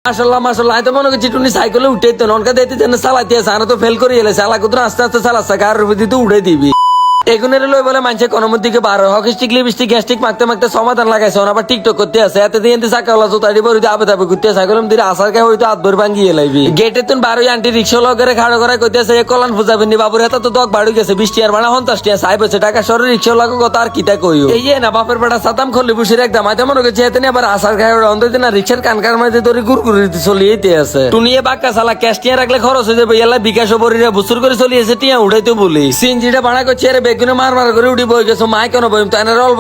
মাশাল্লাহ মাশাল্লাহ, আমি তো মনে করছি টুনি সাইকেলে উঠে তো ননকা দিতে যেন চালাতে আছে, আর তো ফেল করে এলে চালা কুতুন আস্তে আস্তে চালাচ্ছে, কার উপর তো উঠে দিবি। এগুনের লই বলে মানুষের কোনো দিকে বার হয়, হকি স্টিক লিপস্টিক গ্যাস্ট্রিক মাখতে মাখতে সমাধান লাগাইছে, আবার টিকটক করতে আছে, এতে দিয়ে চাকাওয়ালা জোতা দিব আবে দাবে করতে আছে, কলম দিয়ে আসার কে হয়তো হাত ভরে ভাঙ্গিয়ে লাইবি। গেটে তুন বারোই আন্টি রিক্সা লগেরে খাড়ো করা করতে আছে, কলান ফুজাবেনি বাবুর হাতে তো দক বাড়ু গেছে, 20 টিয়ার ভাড়া 50 টিয়া সাহেব হচ্ছে টাকা শহরের রিক্সা লাগো কত আর কিতা কইও। এই না বাপের বেটা সাতাম খল্লি বুসির একদম আইতে মনে করছে এতে আবার আসার খায় অন্তত না রিক্সার কানকার মাঝে ধরে গুড়গুড়ি চলিয়েতে আছে। টুনিয়ে বাক্কা সালা ক্যাশ টিয়া রাখলে খরচ হয়ে যাবে, এলা বিকাশ বরিরা বুসুর করে চলিয়েছে টিয়া উঠাইতে বলি। সিনজিটা ভাড়া করছে আরে বেগুনে মার করে উঠি বই গেছো মাই কেন বইম তো এনার অল্প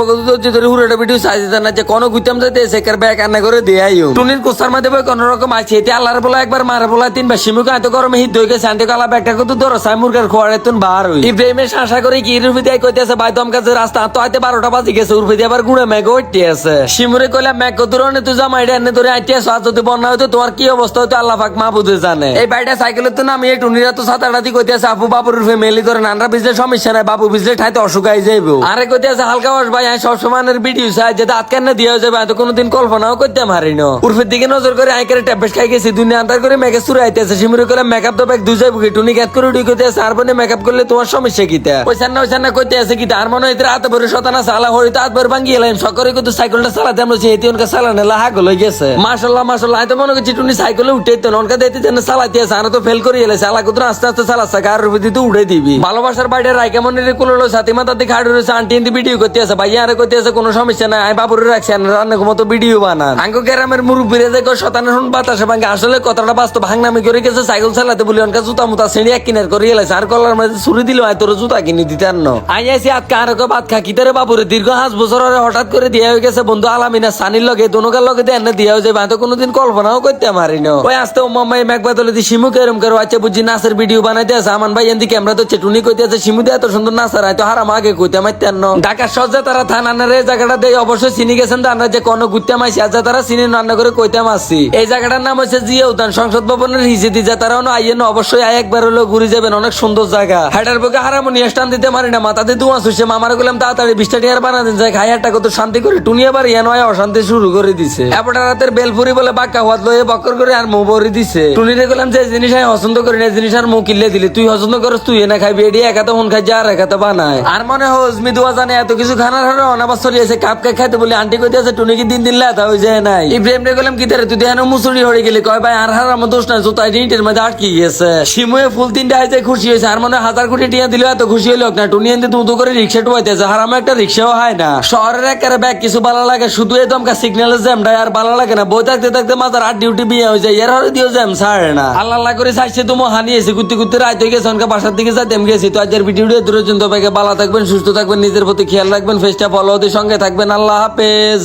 ধরে হুড়াটা ভিডিও সাইজ না যে কোনো গুইতাম যাইতে সেকার ব্যাগ আন্না করে দেয়াইও। টুনির কোস্তার মধ্যে বই কোন রকম আছে এতে আল্লাহর বলা একবার মারা বলা 3 বার শিমুকে এত গরমে হিট হয়ে গেছে, আনতে কালা ব্যাগটা কত ধরো সাই মুরগার খোয়ারে তুন বার হই। ইব্রাহিমের শাসা করে কি রুফি দিয়ে কইতেছে ভাই তোম কাছে রাস্তা তো আইতে 12টা বাজে গেছে, উরফি দিয়ে আবার গুড়ে ম্যাগ উঠতে আছে। শিমুরে কইলা ম্যাগ কত রনে তুই জামাইটা এনে ধরে আইতে আস, আজ যদি বন্যা হইতো তোমার কি অবস্থা হইতো আল্লাহ পাক মাহবুদে জানে। এই বাইটা সাইকেলে তো নামি এই টুনিরা তো সাতাটা দি কইতেছে আপু বাবুর ফ্যামিলি ধরে নানরা বিজলে সমস্যা নাই, বাবু বিজলে ঠাইতে অসুখাই যাইবো। আরে কইতেছে হালকা বাস ভাই আমি সবসময় ভিডিও চাই যে দাঁত কেন দিয়ে যাবে, আমি তো কোনোদিন কল্পনাও করতে পারি না। উর্ফের দিকে নজর করে আইকারে ট্যাবলেট খাই গেছি, দুনিয়া আন্দার করে মেকআপ শুরু আইতেছে। শিমুরে করে মেকআপ তো ব্যাগ দুই যাইব কি টুনি গ্যাত করে উঠি কইতেছে আর বনে মেকআপ করলে তোমার সমস্যা কিতা ওইসান না কইতে আছে কি আর মনে হইতে হাতে ভরে শতানা চালা হই তো হাত ভরে ভাঙ্গি এলাম সকরে কিন্তু সাইকেলটা চালাতে আমরা যেহেতু ওনকা চালানে লাহা গলে গেছে। মাশাআল্লাহ মাশাআল্লাহ, আমি তো মনে করছি টুনি সাইকেলে উঠে তো ননকা দিতে যেন চালাতে আছে, আর তো ফেল করে এলে চালা কুতুন আস্তে আস্তে চালাচ্ছে, কার উপর দিতে উঠে দিবি। ভালোবাসার বাইরে রাইকা মনের কুলো সাথীমা তাতে খাড়ি রয়েছে, আন্টি এনটি ভিডিও করতে আছে, ভাইয়া আরে করতে আছে কোনো সমস্যা নাই, আমি বাবুরে রাখছি রান্না মতো ভিডিও বানান। আঙ্গো গ্রামের মুরব্বীরা যে শতানের শুন বাতাসে ভাঙে, আসলে কথাটা বাস্তব ভাঙনামি করে গেছে সাইকেল চালাতে বলি অনকা জুতা মুতা শ্রেণী এক কিনার করে এলাইছে, আর কলার মাঝে ছুরি দিল আয় তোর জুতা কিনে দিতেন না। আই আইসি আজকে আর ভাত খা কিতারে বাবুরে দীর্ঘ 5 বছর হঠাৎ করে দিয়া হয়ে গেছে বন্ধু আলামিনা সানির লগে দোনোকার লগে এনে দিয়া হয়ে যাবে, তো কোনোদিন কল্পনাও করতে পারি না। ওই আসতে ও মাম্মাই মেঘবাদলে দি শিমু কেরম করো আচ্ছা বুঝি নাচের ভিডিও বানাইতে আছে, আমান ভাই এন্দি ক্যামেরা তো টুনি কইতে আছে শিমু দিয়ে এত সুন্দর নাচার আয় তো হারাম আগে কইতে মারতেন না। ঢাকার সজ্জা তারা থানার এই জায়গাটা দিয়ে অবশ্যই চিনি গেছেন তো আমরা যে কোনো ঘুরতে মাইছি আজ তারা চিনি রান্না করে কইতে মারছি। এই জায়গাটার নাম হচ্ছে জিয়া উদ্যান, সংসদ ভবনের হিসেবে যা তারা আইয়েন অবশ্যই আয় একবার হলো ঘুরে যাবেন, অনেক সুন্দর জায়গা। হাইটার বুকে হারামোনিয়া স্টান দিতে মারি না, মাথাতে ধোঁয়া শুষে মামার গেলাম তাড়াতাড়ি 20টা টিয়ার বানা দিন যায় খাইয়ারটা কত শান্তি করে টুনিয়া বার ইয়ান হয় অশান্তি শুরু করে দিছে। এবার রাতের বেলপুরি বলে বাক্কা হাত লয়ে বক্কর করে আর মুখ ভরে দিছে। টুনিরে গেলাম যে জিনিস আমি পছন্দ করি না জিনিস আর মুখ কিল্লে দিলি, তুই পছন্দ করস তুই এনে খাইবি, এডি একা তো মন খাই যা আর একা তো বানায়। আর মনে হয় হজমি দোয়া জানে এত কিছু খানার হলো অনাবাস চলিয়েছে কাপ কে খাইতে বলি আন্টি কইতে আছে টুনি কি দিন দিন লাতা হয়ে যায় নাই। ইব্রাহিম রে গেলাম কি তুই দেখানো মুসুরি হয়ে গেলি, কয় ভাই আর হার আমার দোষ নাই জোতা ইন্টের মধ্যে আটকে গেছে। শিমুয়ে ফুল 3টা আইছে খুশি হয়েছে, আর মনে 1000 কোটি টিয়া দিলে এত খুশি হইলো না। টুনি এনতে দু করে রিক্সা টুয়াইতেছে, আর আমার একটা রিক্সাও হয় না। শহরের একেবারে ব্যাগ কিছু ভালো লাগে, শুধু এই দমকা সিগন্যালের জ্যামটা আর ভালো লাগে না। বই থাকতে থাকতে মাথার 8 ডিউটি বিয়ে হয়ে যায়, এর হরে দিও জ্যাম ছাড়ে না। আল্লাহ করে চাইছে তুমি হানিয়েছে ঘুরতে ঘুরতে রাত হয়ে গেছে, অনকা বাসার দিকে যাইতে গেছি। তো আজকের ভিডিওটা দূরের জন্য ভালো থাকবেন, সুস্থ থাকবেন, নিজের প্রতি খেয়াল রাখবেন, ফেসটা ফলো হতে সঙ্গে থাকবেন। আল্লাহ হাফেজ।